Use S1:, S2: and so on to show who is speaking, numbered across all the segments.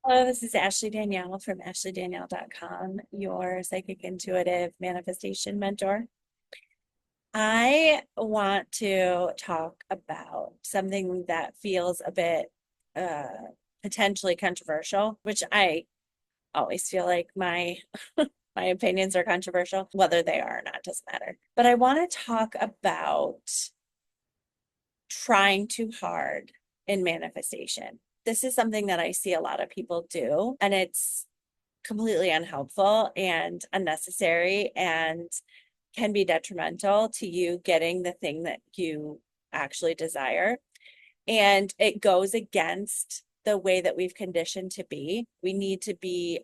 S1: Hello, this is Ashley Danielle from ashleydanielle.com, your psychic intuitive manifestation mentor. I want to talk about something that feels a bit uh, potentially controversial, which I always feel like my opinions are controversial, whether they are or not, doesn't matter. But I want to talk about trying too hard in manifestation. This is something that I see a lot of people do, and it's completely unhelpful and unnecessary and can be detrimental to you getting the thing that you actually desire. And it goes against the way that we've conditioned to be. We need to be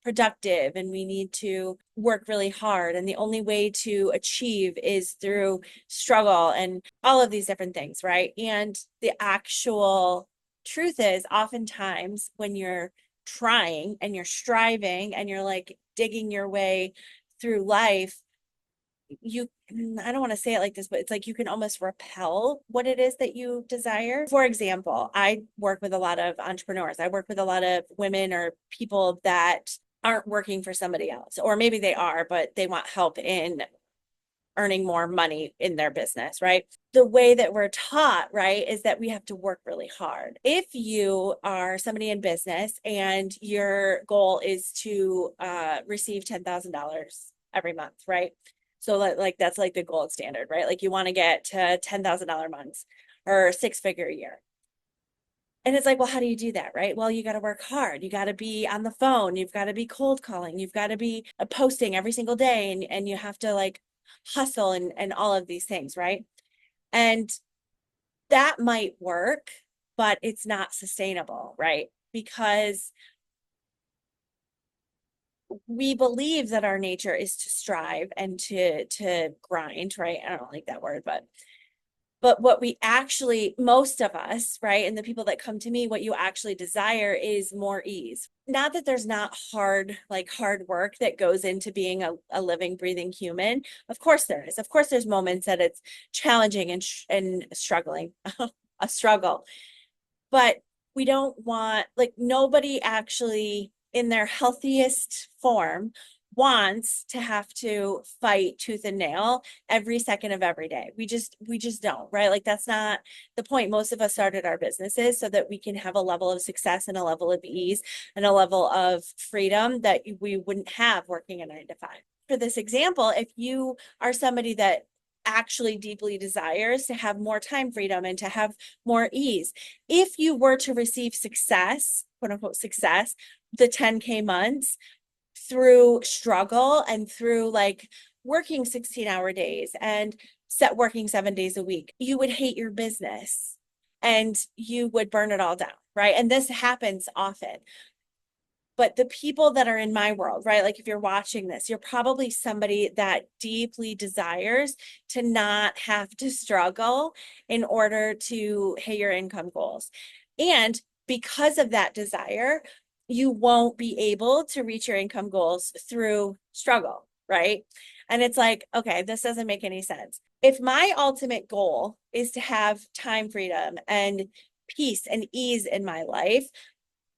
S1: productive and we need to work really hard. And the only way to achieve is through struggle and all of these different things, right? And the actual truth is, oftentimes when you're trying and you're striving and you're like digging your way through life, you I don't want to say it like this, but it's like you can almost repel what it is that you desire. For example, I work with a lot of entrepreneurs. I work with a lot of women or people that aren't working for somebody else, or maybe they are, but they want help in earning more money in their business, right? The way that we're taught, right, is that we have to work really hard. If you are somebody in business and your goal is to receive $10,000 every month, right? So like that's like the gold standard, right? Like you want to get to $10,000 months or six-figure a year. And it's like, well, how do you do that, right? Well, you got to work hard. You got to be on the phone. You've got to be cold calling. You've got to be posting every single day, and you have to like hustle and all of these things, right? And that might work, but it's not sustainable, right? Because we believe that our nature is to strive and to grind, right? I don't like that word, but what we actually, most of us, right, and the people that come to me, what you actually desire is more ease. Not that there's not hard work that goes into being a living, breathing human. Of course there is. Of course there's moments that it's challenging and struggling, a struggle. But we don't want, like, nobody actually in their healthiest form wants to have to fight tooth and nail every second of every day. We just don't, right? Like that's not the point. Most of us started our businesses so that we can have a level of success and a level of ease and a level of freedom that we wouldn't have working a 9 to 5. For this example, if you are somebody that actually deeply desires to have more time freedom and to have more ease, if you were to receive success, quote unquote success, the 10K months through struggle and through like working 16-hour days and set working 7 days a week, you would hate your business and you would burn it all down, right? And this happens often. But the people that are in my world, right? Like if you're watching this, you're probably somebody that deeply desires to not have to struggle in order to hit your income goals. And because of that desire, you won't be able to reach your income goals through struggle, right? And it's like, okay, this doesn't make any sense. If my ultimate goal is to have time freedom and peace and ease in my life,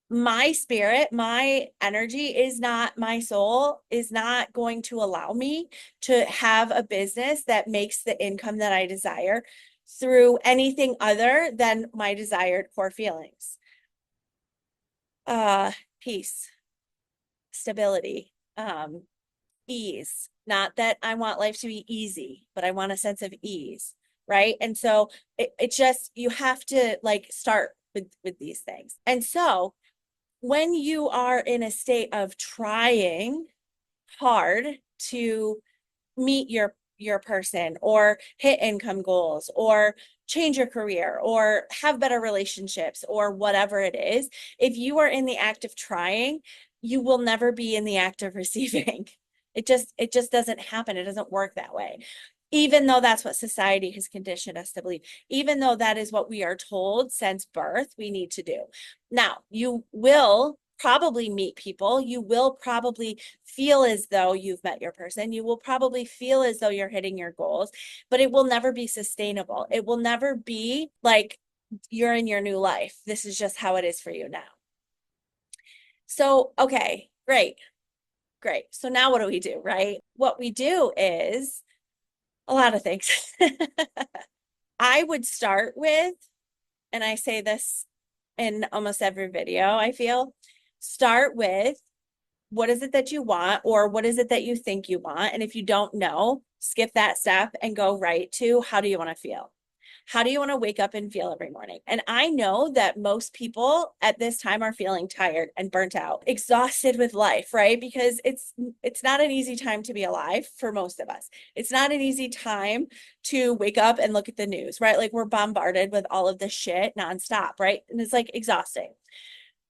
S1: my spirit, my energy is not, my soul is not going to allow me to have a business that makes the income that I desire through anything other than my desired core feelings. Peace, stability, ease. Not that I want life to be easy, but I want a sense of ease, right? And so it just, you have to like start with these things. And so when you are in a state of trying hard to meet your person or hit income goals or change your career or have better relationships or whatever it is, if you are in the act of trying, you will never be in the act of receiving. It just doesn't happen. It doesn't work that way. Even though that's what society has conditioned us to believe, even though that is what we are told since birth we need to do. Now, you will probably meet people. You will probably feel as though you've met your person. You will probably feel as though you're hitting your goals, but it will never be sustainable. It will never be like you're in your new life. This is just how it is for you now. So, okay, great, great. So now what do we do, right? What we do is a lot of things. I would start with, and I say this in almost every video, I feel, start with what is it that you want or what is it that you think you want? And if you don't know, skip that step and go right to how do you want to feel? How do you want to wake up and feel every morning? And I know that most people at this time are feeling tired and burnt out, exhausted with life, right? Because it's not an easy time to be alive for most of us. It's not an easy time to wake up and look at the news, right? Like we're bombarded with all of this shit nonstop, right? And it's like exhausting.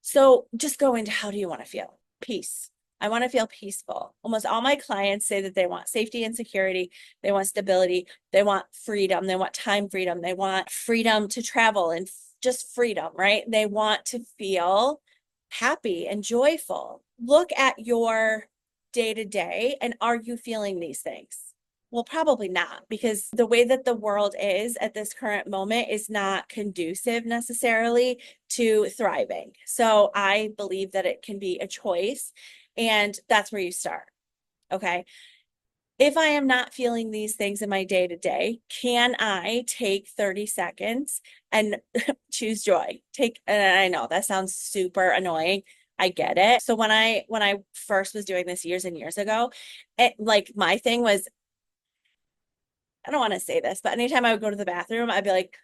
S1: So just go into how do you want to feel? Peace. I want to feel peaceful. Almost all my clients say that they want safety and security. They want stability. They want freedom. They want time freedom. They want freedom to travel and just freedom, right? They want to feel happy and joyful. Look at your day to day and are you feeling these things? Well, probably not, because the way that the world is at this current moment is not conducive necessarily to thriving. So I believe that it can be a choice, and that's where you start. Okay. If I am not feeling these things in my day to day, can I take 30 seconds and choose joy? And I know that sounds super annoying. I get it. So when I first was doing this years and years ago, like my thing was, I don't want to say this, but anytime I would go to the bathroom, I'd be like,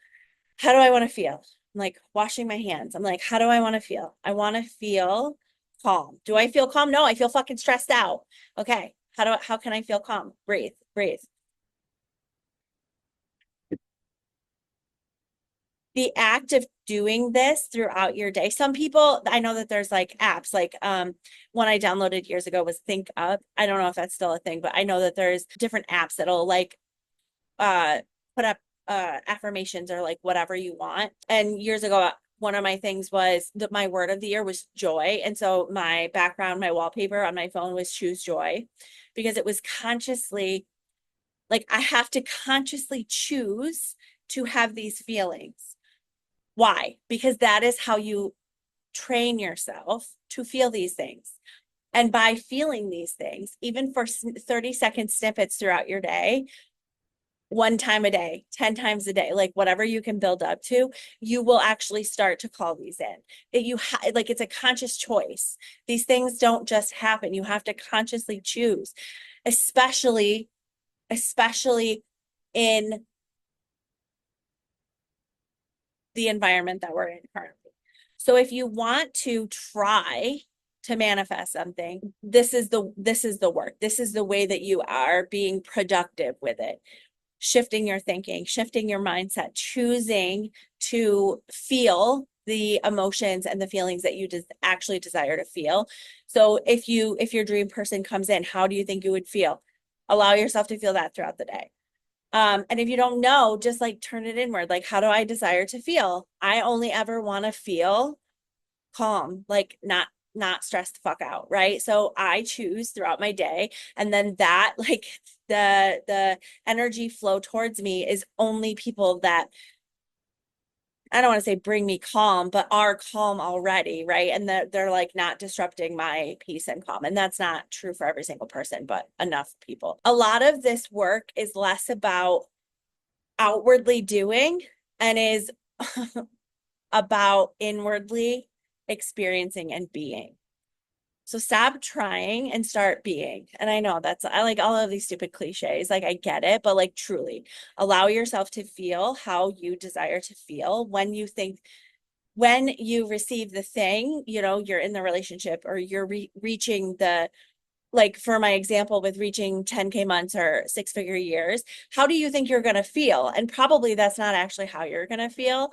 S1: how do I want to feel? I'm like washing my hands. I'm like, how do I want to feel? I want to feel calm. Do I feel calm? No, I feel fucking stressed out. Okay. How can I feel calm? Breathe, breathe. The act of doing this throughout your day. Some people, I know that there's like apps, like one I downloaded years ago was Think Up. I don't know if that's still a thing, but I know that there's different apps that'll like uh put up affirmations or like whatever you want. And years ago, one of my things was that my word of the year was joy. And so my background, my wallpaper on my phone was choose joy, because it was consciously like I have to consciously choose to have these feelings. Why? Because that is how you train yourself to feel these things. And by feeling these things, even for 30-second snippets throughout your day, one time a day, 10 times a day, like whatever you can build up to, you will actually start to call these in. Like it's a conscious choice. These things don't just happen. You have to consciously choose, especially in the environment that we're in currently. So if you want to try to manifest something, this is the work. This is the way that you are being productive with it. Shifting your thinking, shifting your mindset, choosing to feel the emotions and the feelings that you actually desire to feel. So if your dream person comes in, how do you think you would feel? Allow yourself to feel that throughout the day. And if you don't know, just like turn it inward. Like, how do I desire to feel? I only ever want to feel calm, like not stressed the fuck out, right? So I choose throughout my day, and then that like the energy flow towards me is only people that I don't want to say bring me calm, but are calm already, right? And that they're like not disrupting my peace and calm. And that's not true for every single person, but enough people. A lot of this work is less about outwardly doing and is about inwardly experiencing and being. So stop trying and start being. And I know I like all of these stupid cliches. Like I get it, but like truly allow yourself to feel how you desire to feel when you receive the thing, you're in the relationship or you're reaching like for my example with reaching 10K months or six-figure years, how do you think you're going to feel? And probably that's not actually how you're going to feel,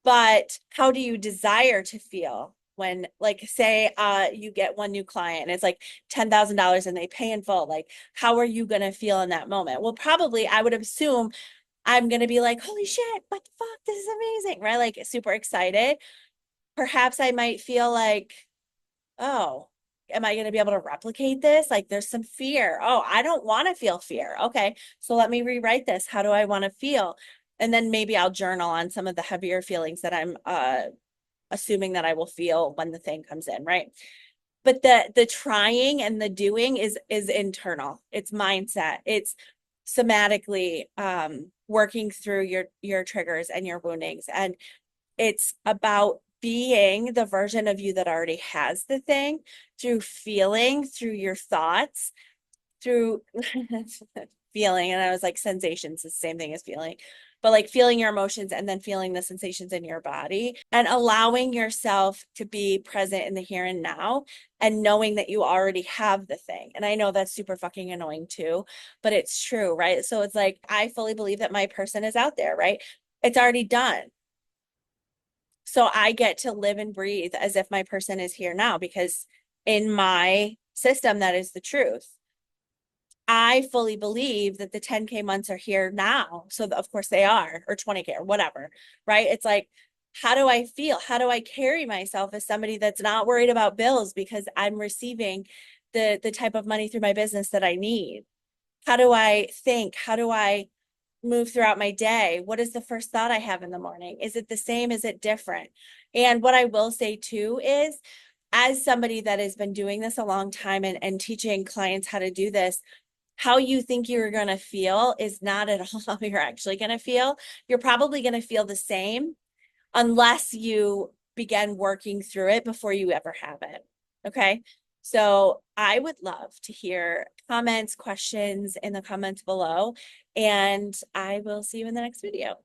S1: but how do you desire to feel when, like, say you get one new client and it's like $10,000 and they pay in full? Like, how are you going to feel in that moment? Well, probably I would assume I'm going to be like, holy shit, what the fuck, this is amazing, right? Like super excited. Perhaps I might feel like, oh, am I going to be able to replicate this? Like there's some fear. Oh, I don't want to feel fear. Okay, so let me rewrite this. How do I want to feel? And then maybe I'll journal on some of the heavier feelings that I'm assuming that I will feel when the thing comes in, right? But the trying and the doing is internal. It's mindset. It's somatically working through your triggers and your woundings. And it's about being the version of you that already has the thing through feeling, through your thoughts, through feeling. And I was like, sensations is the same thing as feeling, but like feeling your emotions and then feeling the sensations in your body and allowing yourself to be present in the here and now and knowing that you already have the thing. And I know that's super fucking annoying too, but it's true, right? So it's like, I fully believe that my person is out there, right? It's already done. So I get to live and breathe as if my person is here now because in my system, that is the truth. I fully believe that the 10K months are here now. So of course they are, or 20K or whatever, right? It's like, how do I feel? How do I carry myself as somebody that's not worried about bills because I'm receiving the type of money through my business that I need? How do I think? How do I move throughout my day? What is the first thought I have in the morning? Is it the same? Is it different? And what I will say too is, as somebody that has been doing this a long time and teaching clients how to do this, how you think you're going to feel is not at all how you're actually going to feel. You're probably going to feel the same unless you begin working through it before you ever have it. Okay. So I would love to hear comments, questions in the comments below, and I will see you in the next video.